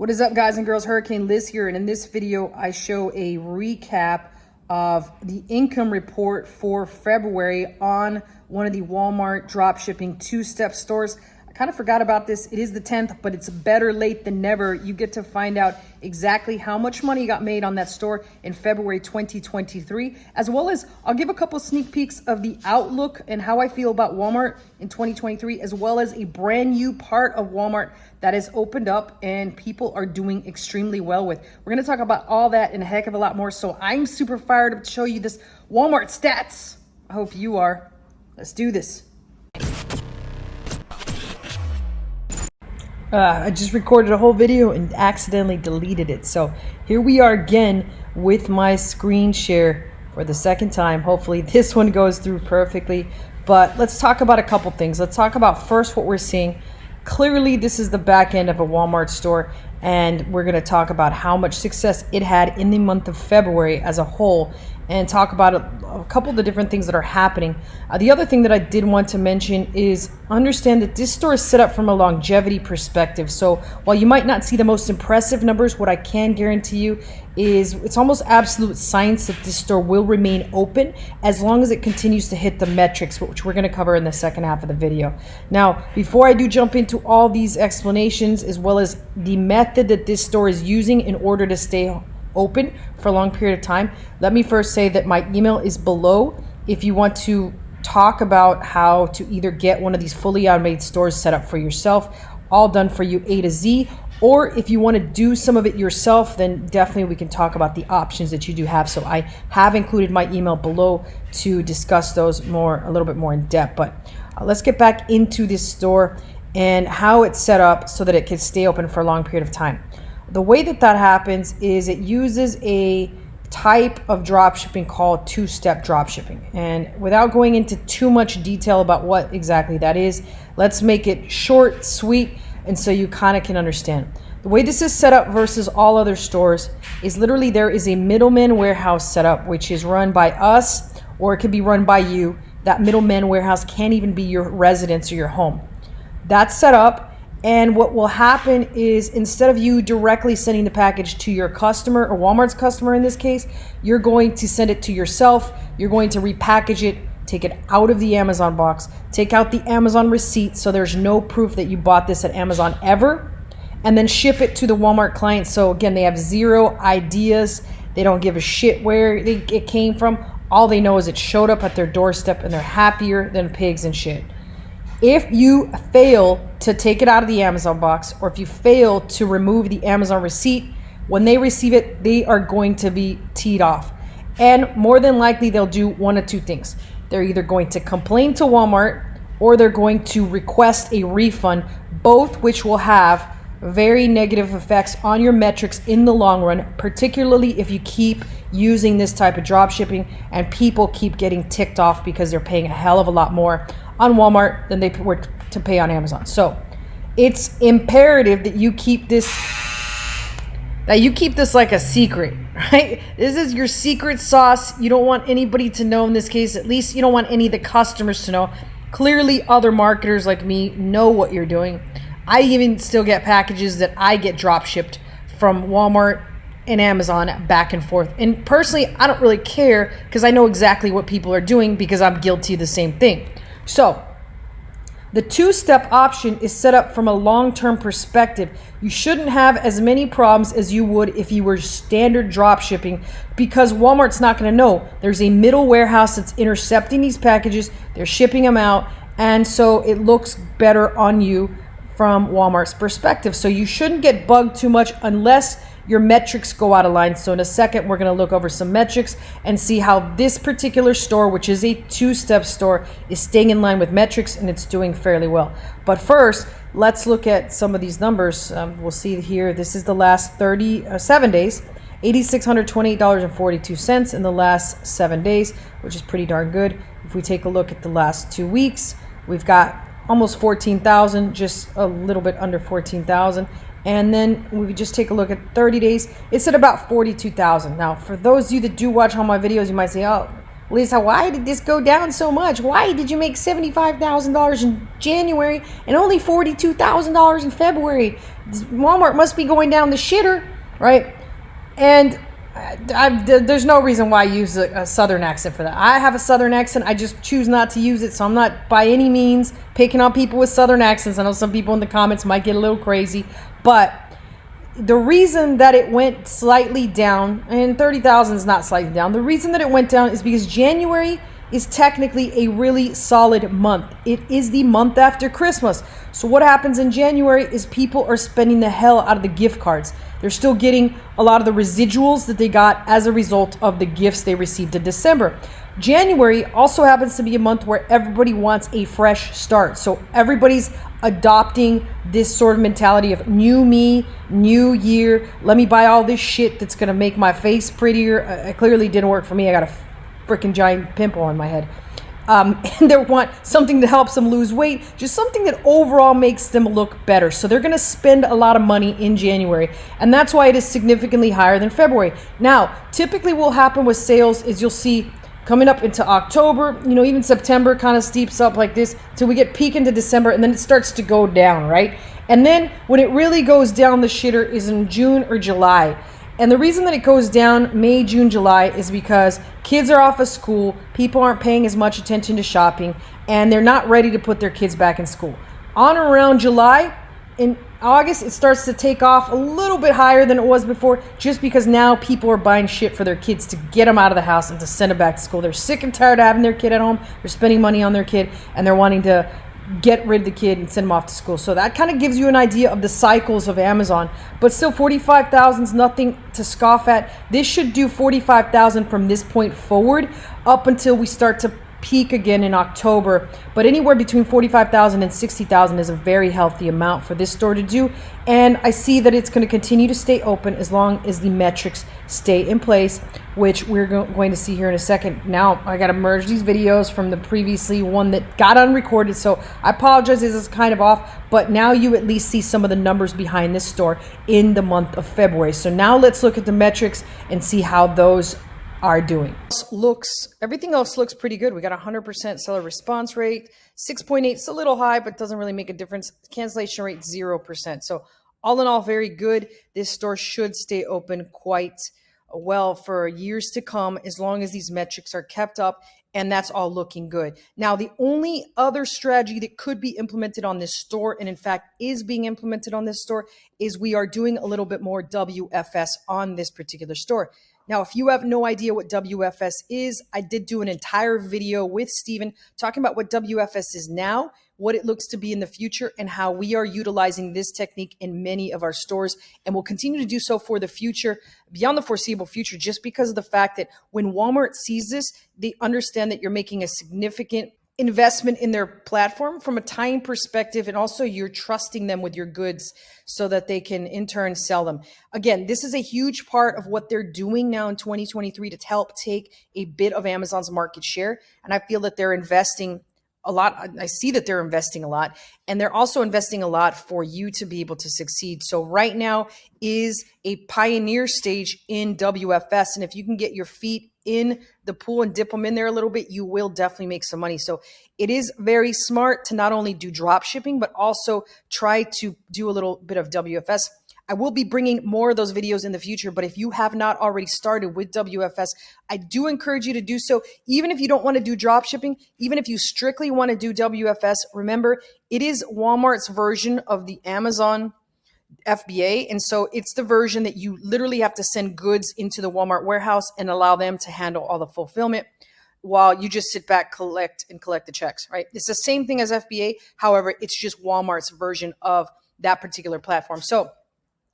What is up, guys and girls? Hurricane Liz here, and in this video I show a recap of the income report for February on one of the Walmart dropshipping two-step stores. I kind of forgot about this. It is the 10th, but it's better late than never. You get to find out exactly how much money got made on that store in February 2023, as well as I'll give a couple sneak peeks of the outlook and how I feel about Walmart in 2023, as well as a brand new part of Walmart that has opened up and people are doing extremely well with. We're going to talk about all that and a heck of a lot more. So I'm super fired up to show you this Walmart stats. I hope you are. Let's do this. I just recorded a whole video and accidentally deleted it. So here we are again with my screen share for the second time. Hopefully this one goes through perfectly. But let's talk about a couple things. Let's talk about first what we're seeing. Clearly, this is the back end of a Walmart store, and we're going to talk about how much success it had in the month of February as a whole, and talk about a couple of the different things that are happening. The other thing that I did want to mention is understand that this store is set up from a longevity perspective. So while you might not see the most impressive numbers, what I can guarantee you is it's almost absolute science that this store will remain open as long as it continues to hit the metrics, which we're going to cover in the second half of the video. Now, before I do jump into all these explanations, as well as the method that this store is using in order to stay open for a long period of time, let me first say that my email is below if you want to talk about how to either get one of these fully automated stores set up for yourself, all done for you A to Z, or if you want to do some of it yourself, then definitely we can talk about the options that you do have. So I have included my email below to discuss those a little bit more in depth. But let's get back into this store and how it's set up so that it can stay open for a long period of time. The way that happens is it uses a type of dropshipping called two-step dropshipping. And without going into too much detail about what exactly that is, let's make it short, sweet, and so you kind of can understand. The way this is set up versus all other stores is literally there is a middleman warehouse set up, which is run by us, or it could be run by you. That middleman warehouse can't even be your residence or your home. That's set up. And what will happen is instead of you directly sending the package to your customer, or Walmart's customer in this case, you're going to send it to yourself. You're going to repackage it, take it out of the Amazon box, take out the Amazon receipt so there's no proof that you bought this at Amazon ever, and then ship it to the Walmart client. So again, they have zero ideas. They don't give a shit where it came from. All they know is it showed up at their doorstep, and they're happier than pigs and shit. If you fail to take it out of the Amazon box, or if you fail to remove the Amazon receipt, when they receive it, they are going to be teed off. And more than likely, they'll do one of two things. They're either going to complain to Walmart, or they're going to request a refund, both which will have very negative effects on your metrics in the long run, particularly if you keep using this type of drop shipping and people keep getting ticked off because they're paying a hell of a lot more on Walmart than they were to pay on Amazon. So it's imperative that you keep this like a secret, right? This is your secret sauce. You don't want anybody to know. In this case, at least you don't want any of the customers to know. Clearly other marketers like me know what you're doing. I even still get packages that I get drop shipped from Walmart and Amazon back and forth. And personally, I don't really care because I know exactly what people are doing because I'm guilty of the same thing. So the two-step option is set up from a long-term perspective. You shouldn't have as many problems as you would if you were standard drop shipping, because Walmart's not going to know. There's a middle warehouse that's intercepting these packages. They're shipping them out. And so it looks better on you from Walmart's perspective. So you shouldn't get bugged too much unless your metrics go out of line. So in a second, we're going to look over some metrics and see how this particular store, which is a two-step store, is staying in line with metrics, and it's doing fairly well. But first, let's look at some of these numbers. We'll see here, this is the last 7 days, $8,628.42 in the last 7 days, which is pretty darn good. If we take a look at the last 2 weeks, we've got almost 14,000, just a little bit under 14,000. And then we just take a look at 30 days, it's at about 42,000. Now, for those of you that do watch all my videos, you might say, oh, Lisa, why did this go down so much? Why did you make $75,000 in January and only $42,000 in February? Walmart must be going down the shitter, right? And there's no reason why I use a Southern accent for that. I have a Southern accent. I just choose not to use it. So I'm not by any means picking on people with Southern accents. I know some people in the comments might get a little crazy, but the reason that it went slightly down, and 30,000 is not slightly down, the reason that it went down is because January is technically a really solid month. It is the month after Christmas. So what happens in January is people are spending the hell out of the gift cards. They're still getting a lot of the residuals that they got as a result of the gifts they received in December. January also happens to be a month where everybody wants a fresh start. So everybody's adopting this sort of mentality of new me, new year. Let me buy all this shit that's going to make my face prettier. It clearly didn't work for me. I got a freaking giant pimple on my head. And they want something that helps them lose weight, just something that overall makes them look better. So they're going to spend a lot of money in January, and that's why it is significantly higher than February. Now, typically what will happen with sales is you'll see coming up into October, even September kind of steeps up like this till we get peak into December, and then it starts to go down, right? And then when it really goes down the shitter is in June or July. And the reason that it goes down May, June, July is because kids are off of school, people aren't paying as much attention to shopping, and they're not ready to put their kids back in school. On or around July, in August, it starts to take off a little bit higher than it was before, just because now people are buying shit for their kids to get them out of the house and to send them back to school. They're sick and tired of having their kid at home. They're spending money on their kid, and they're wanting to get rid of the kid and send them off to school. So that kind of gives you an idea of the cycles of Amazon. But still, 45,000 is nothing to scoff at. This should do 45,000 from this point forward up until we start to peak again in October. But anywhere between 45,000 and 60,000 is a very healthy amount for this store to do. And I see that it's going to continue to stay open as long as the metrics stay in place, which we're going to see here in a second. Now, I got to merge these videos from the previously one that got unrecorded. So I apologize, this is kind of off, but now you at least see some of the numbers behind this store in the month of February. So now let's look at the metrics and see how those are doing. Everything else looks pretty good. We got 100% seller response rate, 6.8, it's a little high, but doesn't really make a difference. Cancellation rate, 0%. So all in all, very good. This store should stay open quite well for years to come, as long as these metrics are kept up, and that's all looking good. Now, the only other strategy that could be implemented on this store, and in fact is being implemented on this store, is we are doing a little bit more WFS on this particular store. Now, if you have no idea what WFS is, I did do an entire video with Steven talking about what WFS is now, what it looks to be in the future, and how we are utilizing this technique in many of our stores, and will continue to do so for the future, beyond the foreseeable future, just because of the fact that when Walmart sees this, they understand that you're making a significant investment in their platform from a time perspective, and also you're trusting them with your goods so that they can in turn sell them. Again, this is a huge part of what they're doing now in 2023 to help take a bit of Amazon's market share. And I feel that they're investing a lot. I see that they're investing a lot, and they're also investing a lot for you to be able to succeed. So right now is a pioneer stage in WFS. And if you can get your feet in the pool and dip them in there a little bit, you will definitely make some money. So it is very smart to not only do drop shipping, but also try to do a little bit of WFS. I will be bringing more of those videos in the future, but if you have not already started with WFS, I do encourage you to do so. Even if you don't want to do drop shipping, even if you strictly want to do WFS, remember, it is Walmart's version of the Amazon FBA. And so it's the version that you literally have to send goods into the Walmart warehouse and allow them to handle all the fulfillment while you just sit back, collect the checks, right? It's the same thing as FBA. However, it's just Walmart's version of that particular platform. So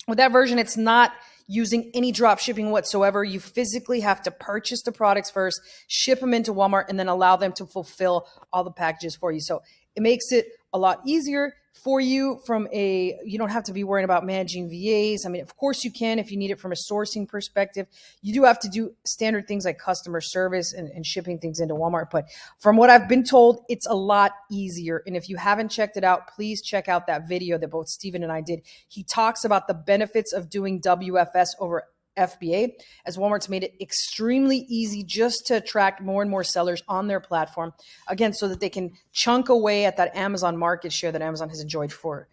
with that version, it's not using any drop shipping whatsoever. You physically have to purchase the products first, ship them into Walmart, and then allow them to fulfill all the packages for you. So it makes it a lot easier for you you don't have to be worrying about managing VAs. I mean, of course you can if you need it from a sourcing perspective. You do have to do standard things like customer service and shipping things into Walmart. But from what I've been told, it's a lot easier. And if you haven't checked it out, please check out that video that both Steven and I did. He talks about the benefits of doing WFS over FBA, as Walmart's made it extremely easy just to attract more and more sellers on their platform. Again, so that they can chunk away at that Amazon market share that Amazon has enjoyed for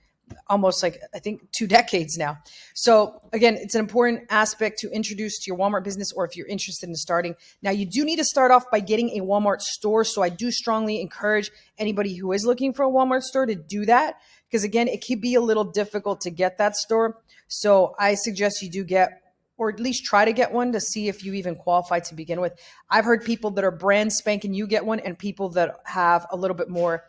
almost like I think 2 decades now. So again, it's an important aspect to introduce to your Walmart business, or if you're interested in starting. Now, you do need to start off by getting a Walmart store. So I do strongly encourage anybody who is looking for a Walmart store to do that, because again, it can be a little difficult to get that store. So I suggest you do get, or at least try to get one to see if you even qualify to begin with. I've heard people that are brand spanking you get one, and people that have a little bit more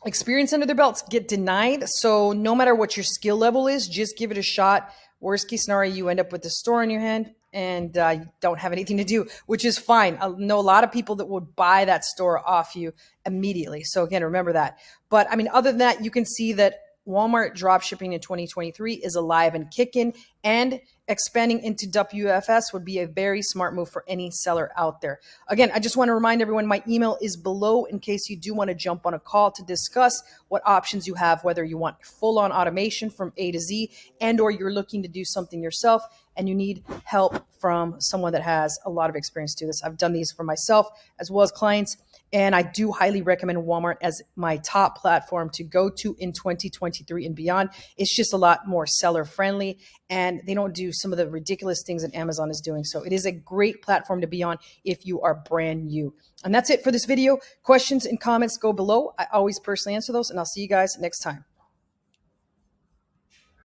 experience under their belts get denied. So no matter what your skill level is, just give it a shot. Worst case scenario, you end up with the store in your hand and you don't have anything to do, which is fine. I know a lot of people that would buy that store off you immediately. So again, remember that. But I mean, other than that, you can see that Walmart dropshipping in 2023 is alive and kicking, and expanding into WFS would be a very smart move for any seller out there. Again, I just want to remind everyone, my email is below in case you do want to jump on a call to discuss what options you have, whether you want full-on automation from A to Z, and or you're looking to do something yourself and you need help from someone that has a lot of experience to do this. I've done these for myself as well as clients. And I do highly recommend Walmart as my top platform to go to in 2023 and beyond. It's just a lot more seller friendly, and they don't do some of the ridiculous things that Amazon is doing. So it is a great platform to be on if you are brand new. And that's it for this video. Questions and comments go below. I always personally answer those, and I'll see you guys next time.